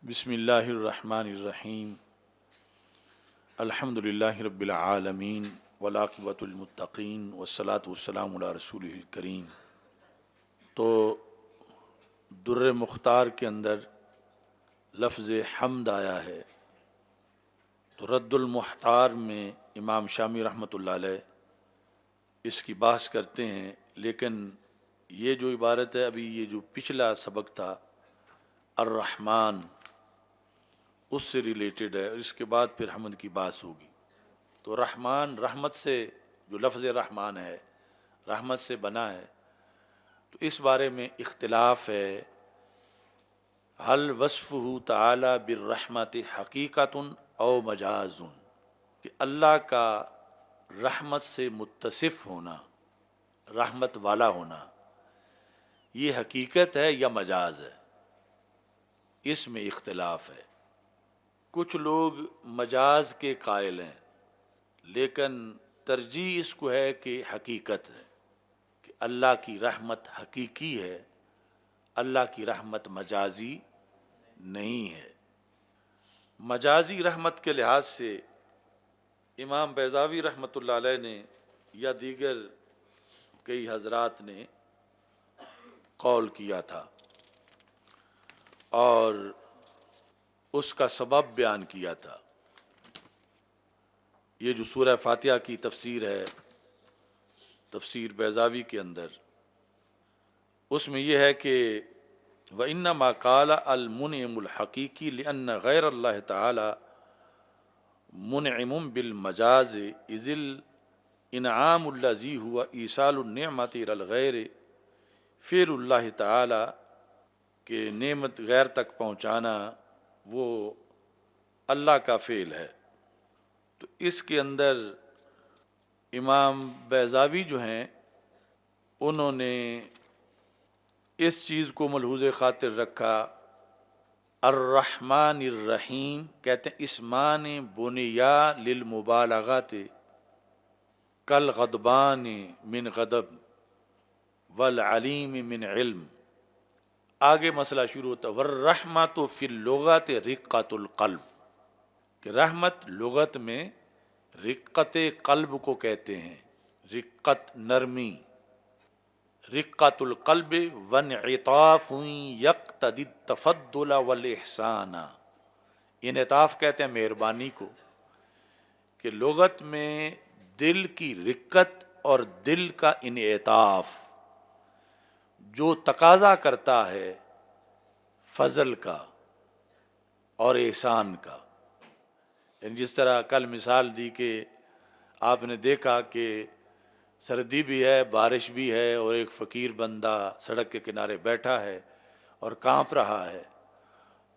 بسم اللہ الرحمن الرحیم الحمد للہ رب العالمین والعاقبۃ المتقین والصلاۃ والسلام علی رسولہ الکریم۔ تو در مختار کے اندر لفظ حمد آیا ہے، تو رد المحتار میں امام شامی رحمۃ اللہ علیہ اس کی بحث کرتے ہیں، لیکن یہ جو عبارت ہے، ابھی یہ جو پچھلا سبق تھا الرحمن، اس سے ریلیٹڈ ہے، اور اس کے بعد پھر حمد کی بات ہوگی۔ تو رحمان، رحمت سے، جو لفظ رحمان ہے رحمت سے بنا ہے، تو اس بارے میں اختلاف ہے، حل وصفہ تعالی بالرحمت حقیقت او مجاز، کہ اللہ کا رحمت سے متصف ہونا، رحمت والا ہونا، یہ حقیقت ہے یا مجاز ہے، اس میں اختلاف ہے۔ کچھ لوگ مجاز کے قائل ہیں، لیکن ترجیح اس کو ہے کہ حقیقت ہے، کہ اللہ کی رحمت حقیقی ہے، اللہ کی رحمت مجازی نہیں ہے۔ مجازی رحمت کے لحاظ سے امام بیضاوی رحمۃ اللہ علیہ نے یا دیگر کئی حضرات نے قول کیا تھا، اور اس کا سبب بیان کیا تھا۔ یہ جو سورہ فاتحہ کی تفسیر ہے، تفسیر بیضاوی کے اندر، اس میں یہ ہے کہ وَإِنَّمَا قَالَ الْمُنْعِمُ الْحَقِيقِي لِأَنَّ غَيْرَ اللَّهِ تَعَالَى مُنْعِمٌ بِالْمَجَازِ إِذِ الْإِنْعَامُ الَّذِي هُوَ إِيصَالُ النِّعْمَةِ إِلَى الْغَيْرِ فعل اللہ تعالی، کہ نعمت غیر تک پہنچانا وہ اللہ کا فعل ہے۔ تو اس کے اندر امام بیضاوی جو ہیں، انہوں نے اس چیز کو ملحوظ خاطر رکھا، الرحمن الرحیم کہتے ہیں اسمان بنیا للمبالغات کالغضبان من غضب والعلیم من علم۔ آگے مسئلہ شروع ہوتا ہے والرحمت فی اللغت رقۃ القلب، کہ رحمت لغت میں رقت قلب کو کہتے ہیں، رقت نرمی، رقۃ القلب وانعطاف یقتضی التفضل والاحسان۔ انعطاف کہتے ہیں مہربانی کو، کہ لغت میں دل کی رقت اور دل کا انعطاف جو تقاضا کرتا ہے فضل کا اور احسان کا۔ یعنی جس طرح کل مثال دی کہ آپ نے دیکھا کہ سردی بھی ہے، بارش بھی ہے، اور ایک فقیر بندہ سڑک کے کنارے بیٹھا ہے اور کانپ رہا ہے،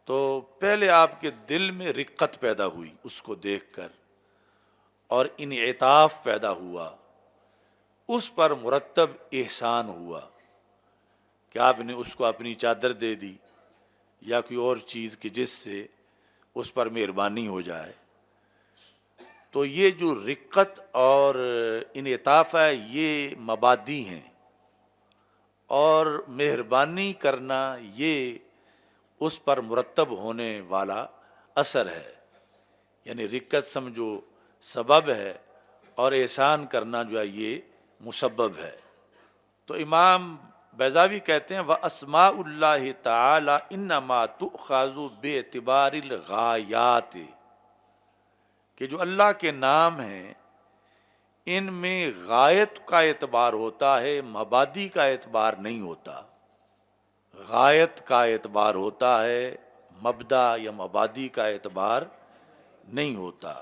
تو پہلے آپ کے دل میں رقت پیدا ہوئی اس کو دیکھ کر، اور انعطاف پیدا ہوا، اس پر مرتب احسان ہوا کہ آپ نے اس کو اپنی چادر دے دی یا کوئی اور چیز کہ جس سے اس پر مہربانی ہو جائے۔ تو یہ جو رقت اور انعطاف ہے، یہ مبادی ہیں، اور مہربانی کرنا یہ اس پر مرتب ہونے والا اثر ہے۔ یعنی رقت سمجھو سبب ہے، اور احسان کرنا جو ہے یہ مسبب ہے۔ تو امام بیضاوی کہتے ہیں وَأَسْمَاءُ اللَّهِ تَعَالَى إِنَّمَا تُؤْخَذُ بِاعْتِبَارِ الْغَایَاتِ، کہ جو اللہ کے نام ہیں ان میں غایت کا اعتبار ہوتا ہے، مبادی کا اعتبار نہیں ہوتا۔ غایت کا اعتبار ہوتا ہے، مبدا یا مبادی کا اعتبار نہیں ہوتا۔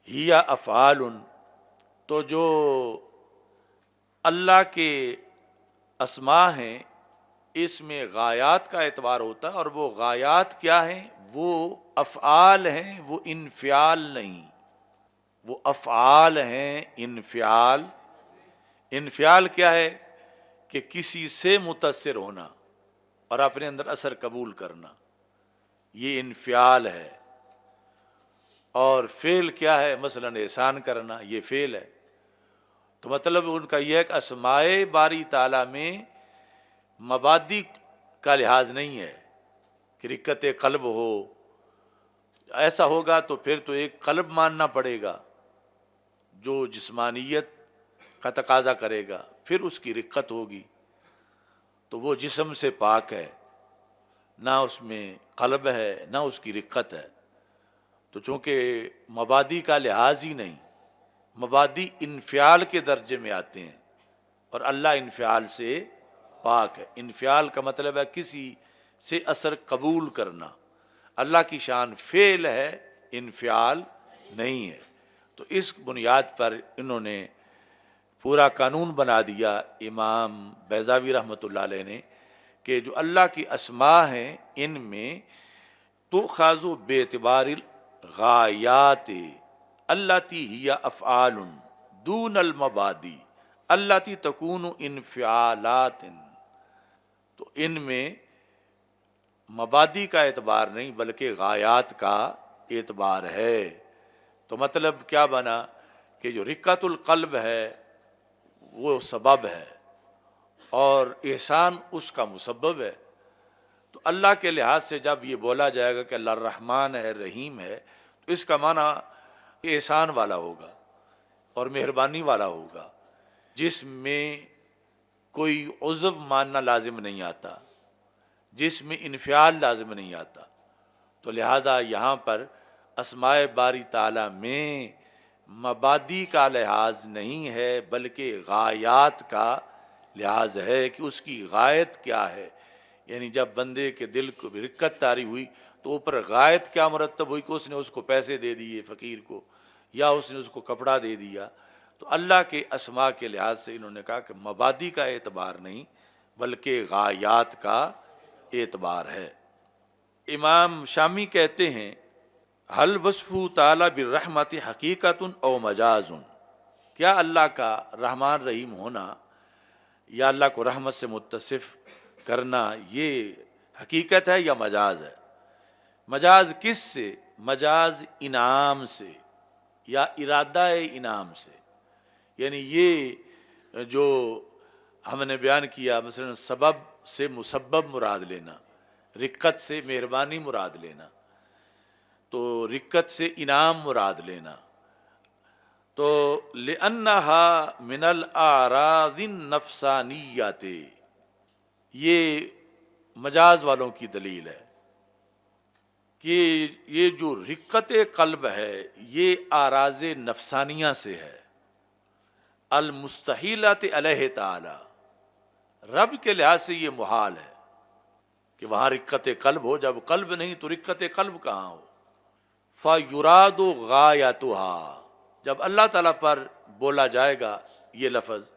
ہی افعال، تو جو اللہ کے اسماء ہیں اس میں غایات کا اعتبار ہوتا ہے، اور وہ غایات کیا ہیں؟ وہ افعال ہیں، وہ انفعال نہیں، وہ افعال ہیں انفعال۔ انفعال کیا ہے؟ کہ کسی سے متاثر ہونا اور اپنے اندر اثر قبول کرنا، یہ انفعال ہے۔ اور فعل کیا ہے؟ مثلا احسان کرنا، یہ فعل ہے۔ تو مطلب ان کا یہ ہے کہ اسماء باری تعالیٰ میں مبادی کا لحاظ نہیں ہے کہ رقت قلب ہو، ایسا ہوگا تو پھر تو ایک قلب ماننا پڑے گا جو جسمانیت کا تقاضا کرے گا، پھر اس کی رقت ہوگی، تو وہ جسم سے پاک ہے، نہ اس میں قلب ہے نہ اس کی رقت ہے۔ تو چونکہ مبادی کا لحاظ ہی نہیں، مبادی انفعال کے درجے میں آتے ہیں، اور اللہ انفعال سے پاک ہے۔ انفعال کا مطلب ہے کسی سے اثر قبول کرنا، اللہ کی شان فعل ہے، انفعال نہیں ہے۔ تو اس بنیاد پر انہوں نے پورا قانون بنا دیا امام بیضاوی رحمۃ اللہ علیہ نے کہ جو اللہ کی اسماء ہیں ان میں تؤخذ باعتبار الغایات التی ہی افعال دون المبادی التی تکون انفعالات، تو ان میں مبادی کا اعتبار نہیں بلکہ غایات کا اعتبار ہے۔ تو مطلب کیا بنا کہ جو رقت القلب ہے وہ سبب ہے اور احسان اس کا مسبب ہے۔ تو اللہ کے لحاظ سے جب یہ بولا جائے گا کہ اللہ الرحمن ہے رحیم ہے، تو اس کا معنی احسان والا ہوگا اور مہربانی والا ہوگا، جس میں کوئی عضو ماننا لازم نہیں آتا، جس میں انفعال لازم نہیں آتا۔ تو لہذا یہاں پر اسماء باری تعالیٰ میں مبادی کا لحاظ نہیں ہے بلکہ غایات کا لحاظ ہے کہ اس کی غایت کیا ہے۔ یعنی جب بندے کے دل کو رقت طاری ہوئی تو اوپر غایت کیا مرتب ہوئی کہ اس نے اس کو پیسے دے دیے فقیر کو، یا اس نے اس کو کپڑا دے دیا۔ تو اللہ کے اسماء کے لحاظ سے انہوں نے کہا کہ مبادی کا اعتبار نہیں بلکہ غایات کا اعتبار ہے۔ امام شامی کہتے ہیں حل وصف تعالیٰ بالرحمت حقیقت او مجاز، کیا اللہ کا رحمان رحیم ہونا یا اللہ کو رحمت سے متصف کرنا یہ حقیقت ہے یا مجاز ہے؟ مجاز کس سے؟ مجاز انعام سے یا ارادہ انعام سے، یعنی یہ جو ہم نے بیان کیا مثلا سبب سے مسبب مراد لینا، رقت سے مہربانی مراد لینا، تو رقت سے انعام مراد لینا، تو لأنہا من الاعراض النفسانیات، یہ مجاز والوں کی دلیل ہے کہ یہ جو رقت قلب ہے یہ اعراض نفسانیہ سے ہے، المستحیلات علیہ تعالی، رب کے لحاظ سے یہ محال ہے کہ وہاں رقت قلب ہو، جب قلب نہیں تو رقت قلب کہاں ہو۔ فَيُرَادُ غَایَتُهَا، جب اللہ تعالیٰ پر بولا جائے گا یہ لفظ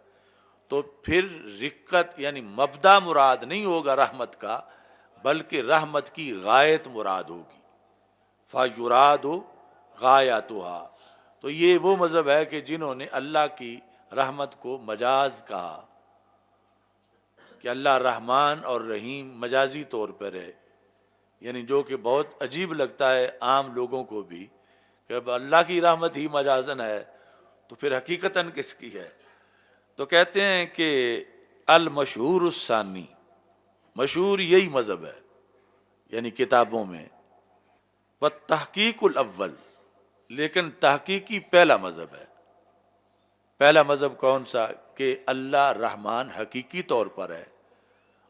تو پھر رقت یعنی مبدا مراد نہیں ہوگا رحمت کا بلکہ رحمت کی غایت مراد ہوگی۔ فَيُرَادُ غَایَتُهَا، تو یہ وہ مذہب ہے کہ جنہوں نے اللہ کی رحمت کو مجاز کہا کہ اللہ رحمان اور رحیم مجازی طور پر ہے، یعنی جو کہ بہت عجیب لگتا ہے عام لوگوں کو بھی کہ اب اللہ کی رحمت ہی مجازن ہے تو پھر حقیقتاً کس کی ہے؟ تو کہتے ہیں کہ المشہور الثانی، مشہور یہی مذہب ہے یعنی کتابوں میں، والتحقیق الاول، لیکن تحقیقی پہلا مذہب ہے۔ پہلا مذہب کون سا؟ کہ اللہ رحمان حقیقی طور پر ہے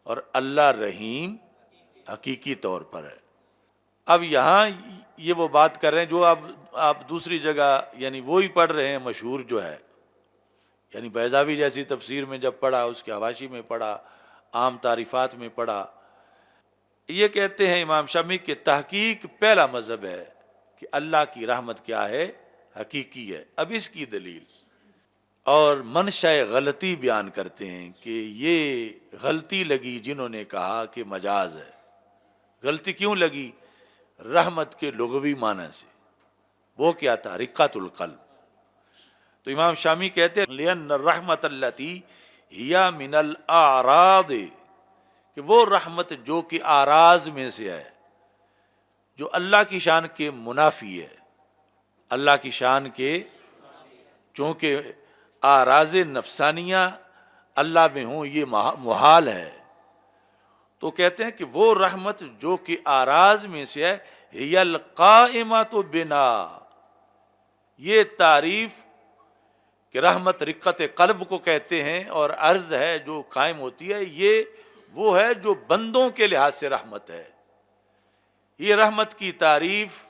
اور اللہ رحیم حقیقی طور پر ہے۔ اب یہاں یہ وہ بات کر رہے ہیں جو آپ دوسری جگہ یعنی وہی پڑھ رہے ہیں مشہور جو ہے، یعنی بیضاوی جیسی تفسیر میں جب پڑھا، اس کے حواشی میں پڑھا، عام تعریفات میں پڑھا، یہ کہتے ہیں امام شامی کہ تحقیق پہلا مذہب ہے کہ اللہ کی رحمت کیا ہے؟ حقیقی ہے۔ اب اس کی دلیل اور منشأ غلطی بیان کرتے ہیں کہ یہ غلطی لگی جنہوں نے کہا کہ مجاز ہے۔ غلطی کیوں لگی؟ رحمت کے لغوی معنی سے، وہ کیا تھا؟ رقت القلب۔ تو امام شامی کہتے ہیں لأن الرحمت التي هي من الاعراض، کہ وہ رحمت جو کہ اعراض میں سے ہے، جو اللہ کی شان کے منافی ہے، اللہ کی شان کے، چونکہ اعراض نفسانیہ اللہ میں ہوں یہ محال ہے، تو کہتے ہیں کہ وہ رحمت جو کہ آراز میں سے ہے، ہی القائمۃ بنا، یہ تعریف کہ رحمت رقت قلب کو کہتے ہیں، اور عرض ہے جو قائم ہوتی ہے، یہ وہ ہے جو بندوں کے لحاظ سے رحمت ہے۔ یہ رحمت کی تعریف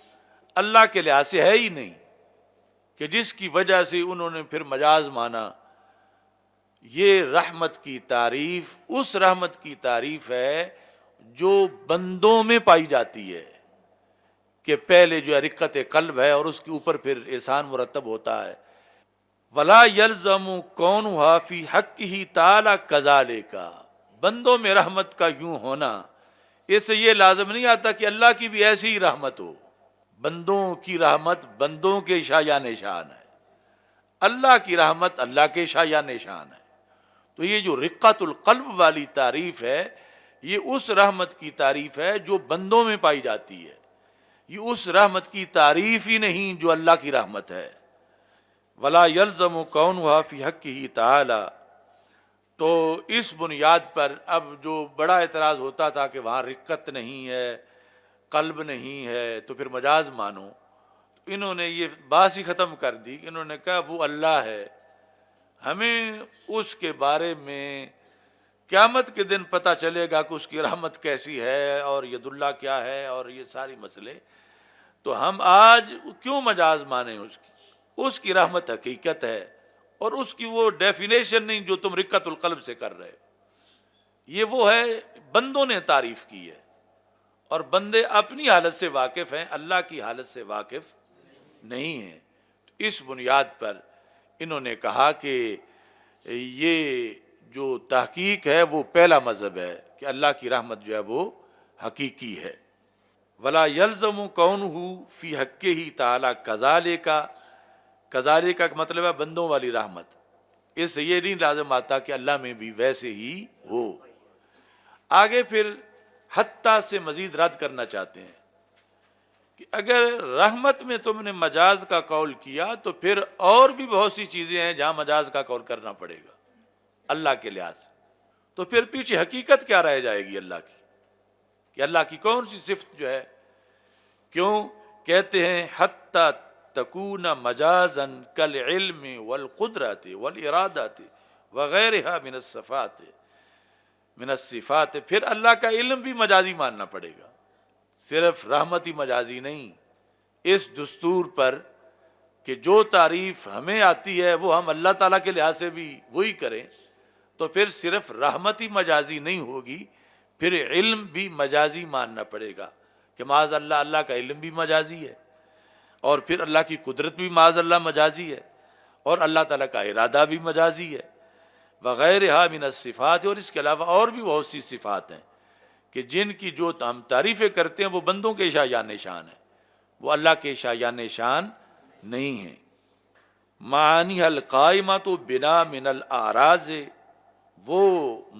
اللہ کے لحاظ سے ہے ہی نہیں، کہ جس کی وجہ سے انہوں نے پھر مجاز مانا۔ یہ رحمت کی تعریف اس رحمت کی تعریف ہے جو بندوں میں پائی جاتی ہے، کہ پہلے جو ہے رقت قلب ہے اور اس کے اوپر پھر احسان مرتب ہوتا ہے۔ ولا یلزم کونھا فی حقہ تعالی کذالک، بندوں میں رحمت کا یوں ہونا، اس سے یہ لازم نہیں آتا کہ اللہ کی بھی ایسی ہی رحمت ہو۔ بندوں کی رحمت بندوں کے شایان نشان ہے، اللہ کی رحمت اللہ کے شایان نشان ہے۔ تو یہ جو رقت القلب والی تعریف ہے، یہ اس رحمت کی تعریف ہے جو بندوں میں پائی جاتی ہے، یہ اس رحمت کی تعریف ہی نہیں جو اللہ کی رحمت ہے۔ ولا یلزم کونھا فی حقہ تعالی، تو اس بنیاد پر اب جو بڑا اعتراض ہوتا تھا کہ وہاں رقت نہیں ہے، قلب نہیں ہے، تو پھر مجاز مانو، تو انہوں نے یہ بات ہی ختم کر دی کہ انہوں نے کہا وہ اللہ ہے، ہمیں اس کے بارے میں قیامت کے دن پتہ چلے گا کہ اس کی رحمت کیسی ہے اور ید اللہ کیا ہے اور یہ ساری مسئلے، تو ہم آج کیوں مجاز مانیں؟ اس کی رحمت حقیقت ہے، اور اس کی وہ ڈیفینیشن نہیں جو تم رقت القلب سے کر رہے، یہ وہ ہے بندوں نے تعریف کی ہے، اور بندے اپنی حالت سے واقف ہیں، اللہ کی حالت سے واقف نہیں ہیں۔ اس بنیاد پر انہوں نے کہا کہ یہ جو تحقیق ہے وہ پہلا مذہب ہے کہ اللہ کی رحمت جو ہے وہ حقیقی ہے۔ ولا یلزم کونہ فی حقہ تعالی کذالک، کذالک کا مطلب ہے بندوں والی رحمت، اس سے یہ نہیں لازم آتا کہ اللہ میں بھی ویسے ہی ہو۔ آگے پھر حتیٰ سے مزید رد کرنا چاہتے ہیں کہ اگر رحمت میں تم نے مجاز کا قول کیا تو پھر اور بھی بہت سی چیزیں ہیں جہاں مجاز کا قول کرنا پڑے گا اللہ کے لحاظ سے، تو پھر پیچھے حقیقت کیا رہ جائے گی اللہ کی، کہ اللہ کی کون سی صفت جو ہے؟ کیوں کہتے ہیں حتیٰ تکون مجازا کالعلم والقدرت والارادت وغیرها من الصفات، پھر اللہ کا علم بھی مجازی ماننا پڑے گا، صرف رحمت ہی مجازی نہیں۔ اس دستور پر کہ جو تعریف ہمیں آتی ہے وہ ہم اللہ تعالیٰ کے لحاظ سے بھی وہی کریں، تو پھر صرف رحمت ہی مجازی نہیں ہوگی، پھر علم بھی مجازی ماننا پڑے گا کہ معاذ اللہ اللہ کا علم بھی مجازی ہے، اور پھر اللہ کی قدرت بھی معاذ اللہ مجازی ہے، اور اللہ تعالیٰ کا ارادہ بھی مجازی ہے، وغیرہ من الصفات، اور اس کے علاوہ اور بھی بہت سی صفات ہیں کہ جن کی جو ہم تعریفیں کرتے ہیں وہ بندوں کے شایان نشان ہیں، وہ اللہ کے شایان نشان نہیں ہیں۔ معانی القائمۃ بنا من الاعراض، وہ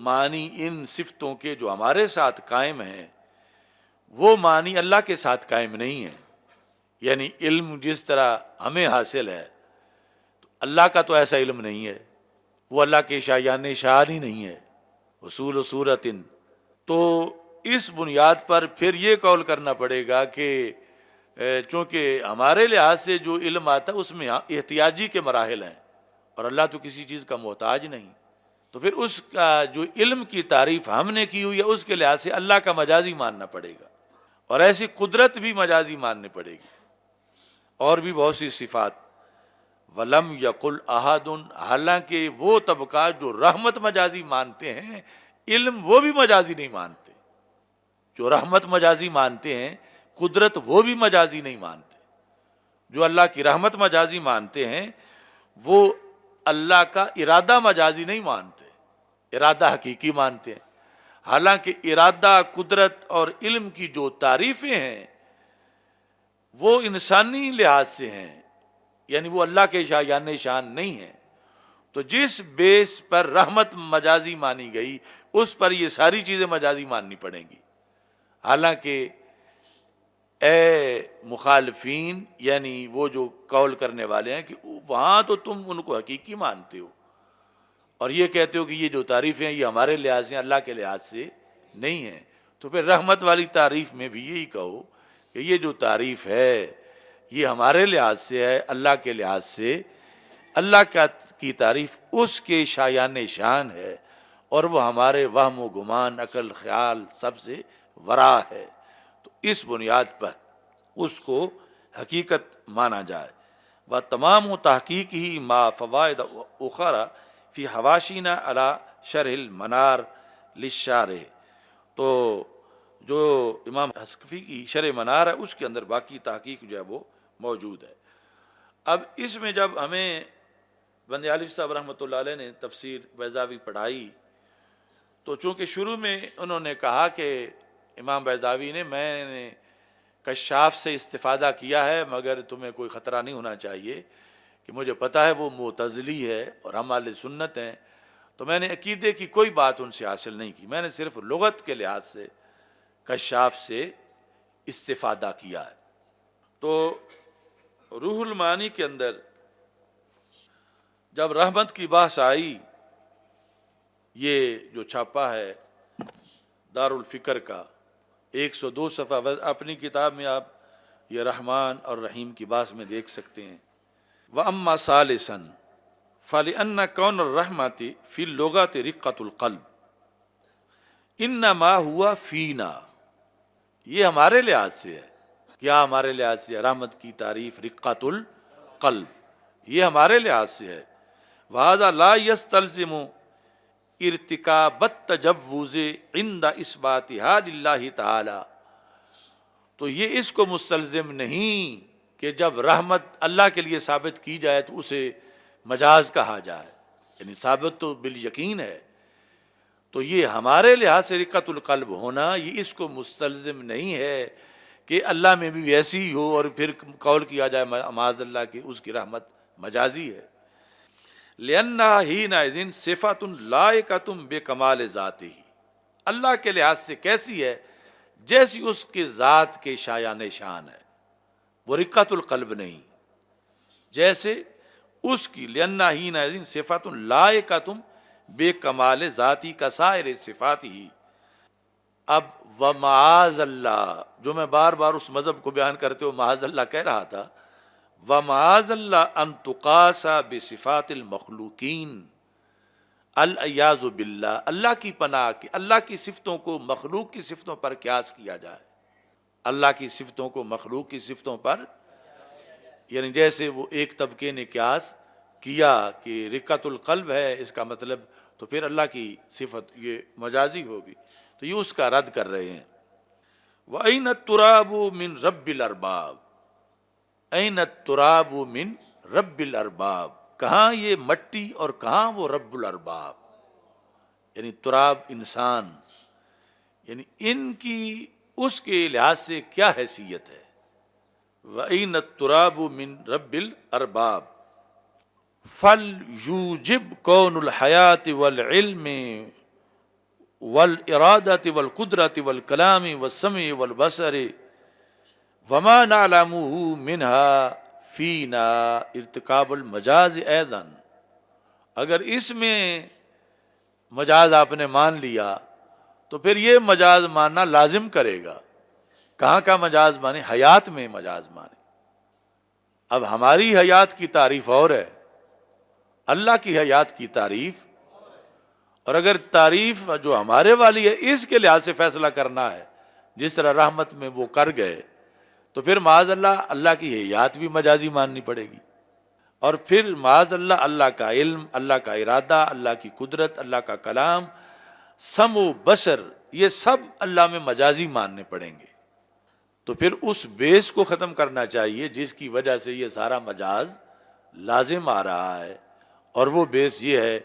معنی ان صفتوں کے جو ہمارے ساتھ قائم ہیں وہ معنی اللہ کے ساتھ قائم نہیں ہیں، یعنی علم جس طرح ہمیں حاصل ہے تو اللہ کا تو ایسا علم نہیں ہے، وہ اللہ کے شایان شان ہی نہیں ہے۔ اصول و صورت، تو اس بنیاد پر پھر یہ قول کرنا پڑے گا کہ چونکہ ہمارے لحاظ سے جو علم آتا ہے اس میں احتیاجی کے مراحل ہیں، اور اللہ تو کسی چیز کا محتاج نہیں، تو پھر اس کا جو علم کی تعریف ہم نے کی ہوئی ہے اس کے لحاظ سے اللہ کا مجازی ماننا پڑے گا، اور ایسی قدرت بھی مجازی ماننی پڑے گی، اور بھی بہت سی صفات۔ ولم یقل احد، حالانکہ وہ طبقات جو رحمت مجازی مانتے ہیں علم وہ بھی مجازی نہیں مانتے، جو رحمت مجازی مانتے ہیں قدرت وہ بھی مجازی نہیں مانتے، جو اللہ کی رحمت مجازی مانتے ہیں وہ اللہ کا ارادہ مجازی نہیں مانتے، ارادہ حقیقی مانتے ہیں۔ حالانکہ ارادہ، قدرت اور علم کی جو تعریفیں ہیں وہ انسانی لحاظ سے ہیں، یعنی وہ اللہ کے شایان شان نہیں ہیں، تو جس بیس پر رحمت مجازی مانی گئی اس پر یہ ساری چیزیں مجازی ماننی پڑیں گی۔ حالانکہ اے مخالفین، یعنی وہ جو قول کرنے والے ہیں کہ وہاں تو تم ان کو حقیقی مانتے ہو اور یہ کہتے ہو کہ یہ جو تعریفیں ہیں یہ ہمارے لحاظ سے اللہ کے لحاظ سے نہیں ہیں۔ تو پھر رحمت والی تعریف میں بھی یہی کہو کہ یہ جو تعریف ہے یہ ہمارے لحاظ سے ہے، اللہ کے لحاظ سے اللہ کی تعریف اس کے شایان شان ہے، اور وہ ہمارے وہم و گمان، عقل، خیال سب سے ورا ہے۔ تو اس بنیاد پر اس کو حقیقت مانا جائے۔ و تمام و تحقیق ہی ما فوائد اخرى فی حواشینا علی شرح المنار للشارح۔ تو جو امام حسکفی کی شرح منار ہے اس کے اندر باقی تحقیق جو ہے وہ موجود ہے۔ اب اس میں جب ہمیں بندے عالم صاحب رحمۃ اللہ علیہ نے تفسیر بیضاوی پڑھائی تو چونکہ شروع میں انہوں نے کہا کہ امام بیضاوی نے میں نے کشاف سے استفادہ کیا ہے مگر تمہیں کوئی خطرہ نہیں ہونا چاہیے کہ مجھے پتہ ہے وہ معتزلی ہے اور ہم اہل سنت ہیں، تو میں نے عقیدے کی کوئی بات ان سے حاصل نہیں کی، میں نے صرف لغت کے لحاظ سے کشاف سے استفادہ کیا ہے۔ تو روح المعانی کے اندر جب رحمت کی بحث آئی، یہ جو چھاپا ہے دارالفکر کا 102 صفحہ، اپنی کتاب میں آپ یہ رحمان اور رحیم کی بحث میں دیکھ سکتے ہیں۔ وَأَمَّا ثَالِثًا فَلِأَنَّ كَوْنَ الرَّحْمَةِ فِي اللُّغَةِ رِقَّةُ الْقَلْبِ إِنَّمَا هُوَ فِينَا، یہ ہمارے لحاظ سے ہے۔ کیا ہمارے لحاظ سے؟ رحمت کی تعریف رقۃ القلب، یہ ہمارے لحاظ سے ہے۔ وَهَذَا لَا يَسْتَلْزِمُ ارتکاب التجوز عند اثباتها للہ تعالی، تو یہ اس کو مستلزم نہیں کہ جب رحمت اللہ کے لیے ثابت کی جائے تو اسے مجاز کہا جائے، یعنی ثابت تو بالیقین ہے۔ تو یہ ہمارے لحاظ سے رقۃ القلب ہونا یہ اس کو مستلزم نہیں ہے کہ اللہ میں بھی ویسی ہی ہو اور پھر قول کیا جائے معاذ اللہ کہ اس کی رحمت مجازی ہے۔ لِأَنَّهَا حِينَئِذٍ صِفَةٌ لَائِقَةٌ بِکمال ذاتہ، اللہ کے لحاظ سے کیسی ہے؟ جیسی اس کے ذات کے شایان شان ہے، وہ رقۃ القلب نہیں، جیسے اس کی لِأَنَّهَا حِينَئِذٍ صِفَةٌ لَائِقَةٌ بِکمال ذاتہ کسائر صفاتہ۔ اب ومعاذ اللہ، جو میں بار بار اس مذہب کو بیان کرتے ہو معاذ اللہ کہہ رہا تھا، ومعاذ اللہ ان تقاس بصفات المخلوقین، العیاذ باللہ، اللہ کی پناہ کہ اللہ کی صفتوں کو مخلوق کی صفتوں پر قیاس کیا جائے، اللہ کی صفتوں کو مخلوق کی صفتوں پر، یعنی جیسے وہ ایک طبقے نے قیاس کیا کہ رقۃ القلب ہے، اس کا مطلب تو پھر اللہ کی صفت یہ مجازی ہوگی، تو یہ اس کا رد کر رہے ہیں۔ وَأَيْنَ التُّرَابُ مِن رَبِّ الْأَرْبَابِ، اَيْنَ التُّرَابُ مِن رَبِّ الْأَرْبَابِ، کہاں یہ مٹی اور کہاں وہ رب الارباب، یعنی تراب انسان، یعنی ان کی اس کے لحاظ سے کیا حیثیت ہے۔ وَأَيْنَ التُّرَابُ مِن رَبِّ الْأَرْبَابِ فَلْيُوجِبْ كَوْنُ الْحَيَاةِ وَالْعِلْمِ وَالْإِرَادَةِ وَالْقُدْرَةِ وَالْكَلَامِ وَالسَّمْعِ وَالْبَصَرِ وَمَا نَعْلَمُهُ مِنْهَا فِينَا ارتکاب المجاز ایضاً، اگر اس میں مجاز آپ نے مان لیا تو پھر یہ مجاز ماننا لازم کرے گا۔ کہاں کا مجاز مانے؟ حیات میں مجاز مانے۔ اب ہماری حیات کی تعریف اور ہے، اللہ کی حیات کی تعریف، اور اگر تعریف جو ہمارے والی ہے اس کے لحاظ سے فیصلہ کرنا ہے جس طرح رحمت میں وہ کر گئے، تو پھر معاذ اللہ اللہ کی حیات بھی مجازی ماننی پڑے گی، اور پھر معاذ اللہ اللہ کا علم، اللہ کا ارادہ، اللہ کی قدرت، اللہ کا کلام، سمع و بصر، یہ سب اللہ میں مجازی ماننے پڑیں گے۔ تو پھر اس بیس کو ختم کرنا چاہیے جس کی وجہ سے یہ سارا مجاز لازم آ رہا ہے، اور وہ بیس یہ ہے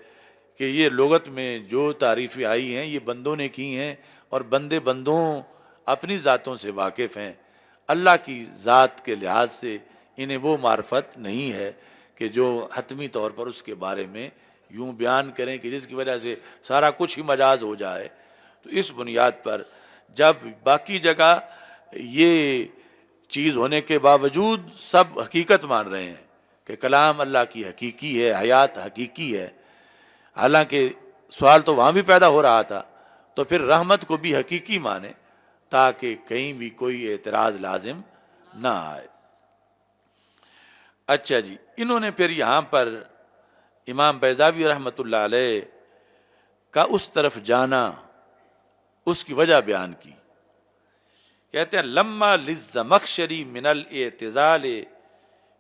کہ یہ لغت میں جو تعریفیں آئی ہیں یہ بندوں نے کی ہیں، اور بندوں اپنی ذاتوں سے واقف ہیں، اللہ کی ذات کے لحاظ سے انہیں وہ معرفت نہیں ہے کہ جو حتمی طور پر اس کے بارے میں یوں بیان کریں کہ جس کی وجہ سے سارا کچھ ہی مجاز ہو جائے۔ تو اس بنیاد پر جب باقی جگہ یہ چیز ہونے کے باوجود سب حقیقت مان رہے ہیں کہ کلام اللہ کی حقیقی ہے، حیات حقیقی ہے، حالانکہ سوال تو وہاں بھی پیدا ہو رہا تھا تو پھر رحمت کو بھی حقیقی مانے تاکہ کہیں بھی کوئی اعتراض لازم نہ آئے۔ اچھا جی، انہوں نے پھر یہاں پر امام بیضاوی رحمۃ اللہ علیہ کا اس طرف جانا، اس کی وجہ بیان کی۔ کہتے ہیں لما للزمخشری من الاعتزال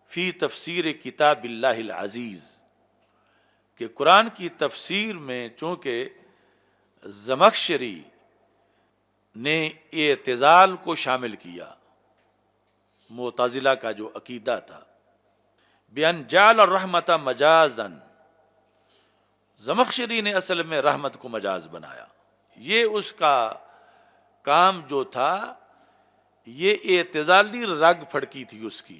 فی تفسیر کتاب اللہ العزیز، کہ قرآن کی تفسیر میں چونکہ زمخشری نے اعتزال کو شامل کیا، معتزلہ کا جو عقیدہ تھا، بِأَنْ جَعَلَ الرَّحْمَةَ مَجَازًا، زمخشری نے اصل میں رحمت کو مجاز بنایا، یہ اس کا کام جو تھا، یہ اعتزالی رگ پھڑکی تھی اس کی،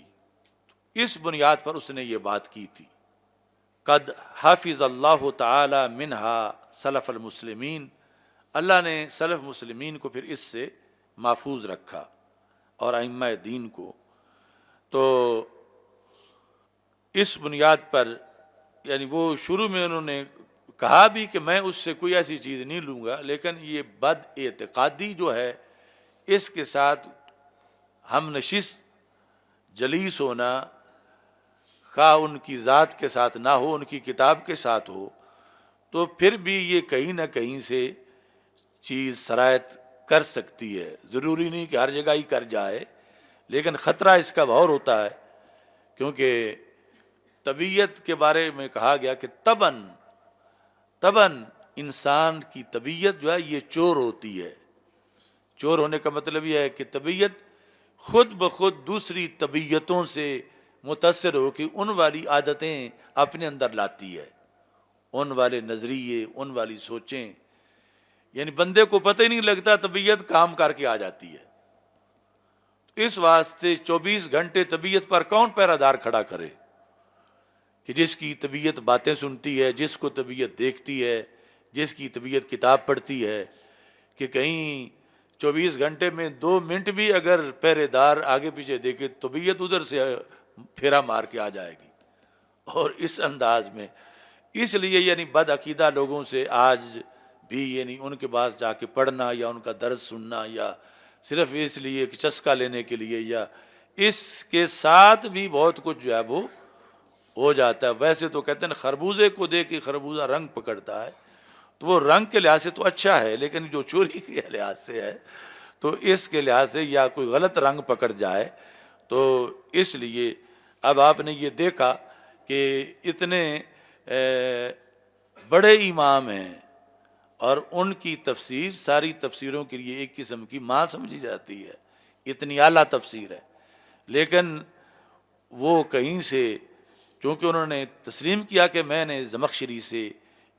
اس بنیاد پر اس نے یہ بات کی تھی۔ قد حافظ اللہ تعالی منہا سلف المسلمین، اللہ نے سلف مسلمین کو پھر اس سے محفوظ رکھا اور ائمہ دین کو۔ تو اس بنیاد پر یعنی وہ شروع میں انہوں نے کہا بھی کہ میں اس سے کوئی ایسی چیز نہیں لوں گا، لیکن یہ بد اعتقادی جو ہے اس کے ساتھ ہم نشست جلیس ہونا، خواہ ان کی ذات کے ساتھ نہ ہو، ان کی کتاب کے ساتھ ہو، تو پھر بھی یہ کہیں نہ کہیں سے چیز سرایت کر سکتی ہے۔ ضروری نہیں کہ ہر جگہ ہی کر جائے، لیکن خطرہ اس کا بہت ہوتا ہے، کیونکہ طبیعت کے بارے میں کہا گیا کہ تباً انسان کی طبیعت جو ہے یہ چور ہوتی ہے۔ چور ہونے کا مطلب یہ ہے کہ طبیعت خود بخود دوسری طبیعتوں سے متاثر ہو کے ان والی عادتیں اپنے اندر لاتی ہے، ان والے نظریے، ان والی سوچیں، یعنی بندے کو پتہ ہی نہیں لگتا طبیعت کام کر کے آ جاتی ہے۔ اس واسطے 24 گھنٹے طبیعت پر کون پہرہ دار کھڑا کرے کہ جس کی طبیعت باتیں سنتی ہے، جس کو طبیعت دیکھتی ہے، جس کی طبیعت کتاب پڑھتی ہے، کہ کہیں 24 گھنٹے میں 2 منٹ بھی اگر پہرے دار آگے پیچھے دیکھے، طبیعت ادھر سے پھیرا مار کے آ جائے گی۔ اور اس انداز میں اس لیے یعنی بد عقیدہ لوگوں سے آج بھی یعنی ان کے پاس جا کے پڑھنا یا ان کا درس سننا یا صرف اس لیے کہ چسکا لینے کے لیے، یا اس کے ساتھ بھی بہت کچھ جو ہے وہ ہو جاتا ہے۔ ویسے تو کہتے ہیں خربوزے کو دیکھ کے خربوزہ رنگ پکڑتا ہے، تو وہ رنگ کے لحاظ سے تو اچھا ہے، لیکن جو چوری کے لحاظ سے ہے تو اس کے لحاظ سے یا کوئی غلط رنگ پکڑ جائے، تو اس لیے اب آپ نے یہ دیکھا کہ اتنے بڑے امام ہیں اور ان کی تفسیر ساری تفسیروں کے لیے ایک قسم کی ماں سمجھی جاتی ہے، اتنی اعلیٰ تفسیر ہے، لیکن وہ کہیں سے چونکہ انہوں نے تسلیم کیا کہ میں نے زمخشری سے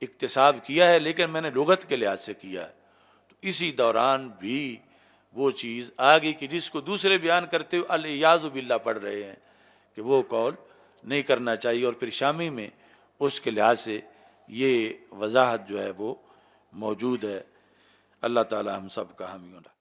اکتساب کیا ہے، لیکن میں نے لغت کے لحاظ سے کیا ہے، تو اسی دوران بھی وہ چیز آگے کہ جس کو دوسرے بیان کرتے ہوئے الیاذ باللہ پڑھ رہے ہیں کہ وہ قول نہیں کرنا چاہیے، اور پھر شامی میں اس کے لحاظ سے یہ وضاحت جو ہے وہ موجود ہے۔ اللہ تعالی ہم سب کا حامی ہونا۔